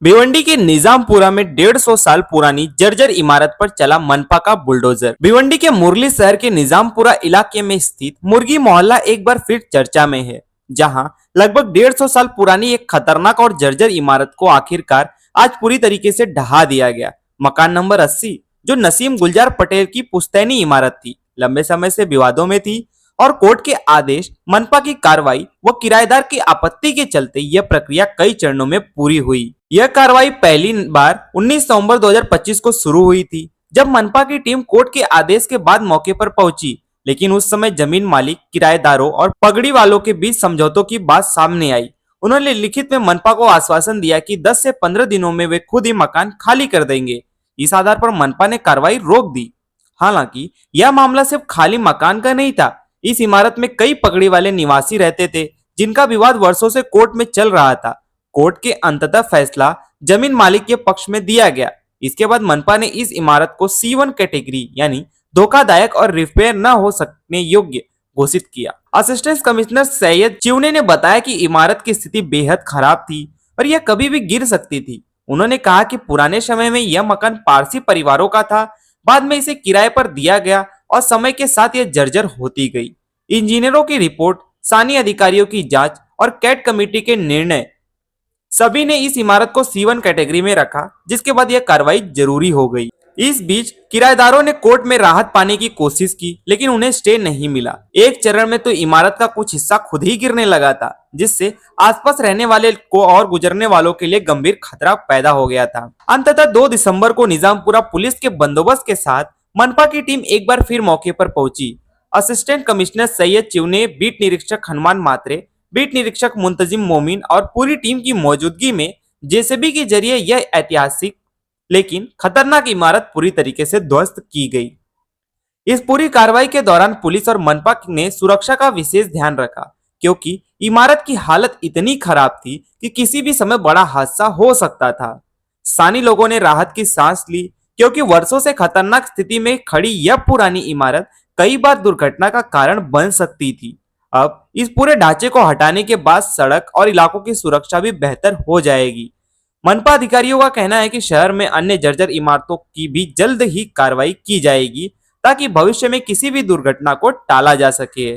भिवंडी के निजामपुरा में 150 साल पुरानी जर्जर इमारत पर चला मनपा का बुलडोजर। भिवंडी के मुरली शहर के निजामपुरा इलाके में स्थित मुर्गी मोहल्ला एक बार फिर चर्चा में है, जहां लगभग 150 साल पुरानी एक खतरनाक और जर्जर इमारत को आखिरकार आज पूरी तरीके से ढहा दिया गया। मकान नंबर 80, जो नसीम गुलजार पटेल की पुश्तैनी इमारत थी, लंबे समय से विवादों में थी और कोर्ट के आदेश, मनपा की कार्रवाई व किराएदार की आपत्ति के चलते यह प्रक्रिया कई चरणों में पूरी हुई। यह कार्रवाई पहली बार 19 नवंबर 2025 को शुरू हुई थी, जब मनपा की टीम कोर्ट के आदेश के बाद मौके पर पहुंची, लेकिन उस समय जमीन मालिक, किराएदारों और पगड़ी वालों के बीच समझौतों की बात सामने आई। उन्होंने लिखित में मनपा को आश्वासन दिया कि 10 से 15 दिनों में वे खुद ही मकान खाली कर देंगे। इस आधार पर मनपा ने कार्रवाई रोक दी। हालांकि यह मामला सिर्फ खाली मकान का नहीं था। इस इमारत में कई पगड़ी वाले निवासी रहते थे, जिनका विवाद वर्षों से कोर्ट में चल रहा था। कोर्ट के अंततः फैसला जमीन मालिक के पक्ष में दिया गया। इसके बाद मनपा ने इस इमारत को C1 कैटेगरी यानी धोखादायक और रिपेयर न हो सकने योग्य घोषित किया। असिस्टेंट कमिश्नर सैयद चिवने ने बताया कि इमारत की स्थिति बेहद खराब थी और यह कभी भी गिर सकती थी। उन्होंने कहा कि पुराने समय में यह मकान पारसी परिवारों का था, बाद में इसे किराए पर दिया गया और समय के साथ यह जर्जर होती गई। इंजीनियरों की रिपोर्ट, स्थानीय अधिकारियों की जांच और कैट कमेटी के निर्णय, सभी ने इस इमारत को C1 कैटेगरी में रखा, जिसके बाद यह कार्रवाई जरूरी हो गई। इस बीच किराएदारों ने कोर्ट में राहत पाने की कोशिश की, लेकिन उन्हें स्टे नहीं मिला। एक चरण में तो इमारत का कुछ हिस्सा खुद ही गिरने लगा था, जिससे आसपास रहने वाले को और गुजरने वालों के लिए गंभीर खतरा पैदा हो गया था। अंततः 2 दिसंबर को निजामपुरा पुलिस के बंदोबस्त के साथ मनपा की टीम एक बार फिर मौके पर पहुंची। असिस्टेंट कमिश्नर सैयद चिवने, बीट निरीक्षक हनुमान मात्रे, बीट निरीक्षक मुंतजिम मोमिन और पूरी टीम की मौजूदगी में जेसीबी के जरिए यह ऐतिहासिक लेकिन खतरनाक इमारत पूरी तरीके से ध्वस्त की गई। इस पूरी कार्रवाई के दौरान पुलिस और मनपा ने सुरक्षा का विशेष ध्यान रखा, क्योंकि इमारत की हालत इतनी खराब थी कि किसी भी समय बड़ा हादसा हो सकता था। स्थानीय लोगों ने राहत की सांस ली, क्योंकि वर्षों से खतरनाक स्थिति में खड़ी यह पुरानी इमारत कई बार दुर्घटना का कारण बन सकती थी। अब इस पूरे ढांचे को हटाने के बाद सड़क और इलाकों की सुरक्षा भी बेहतर हो जाएगी। मनपा अधिकारियों का कहना है कि शहर में अन्य जर्जर इमारतों की भी जल्द ही कार्रवाई की जाएगी, ताकि भविष्य में किसी भी दुर्घटना को टाला जा सके।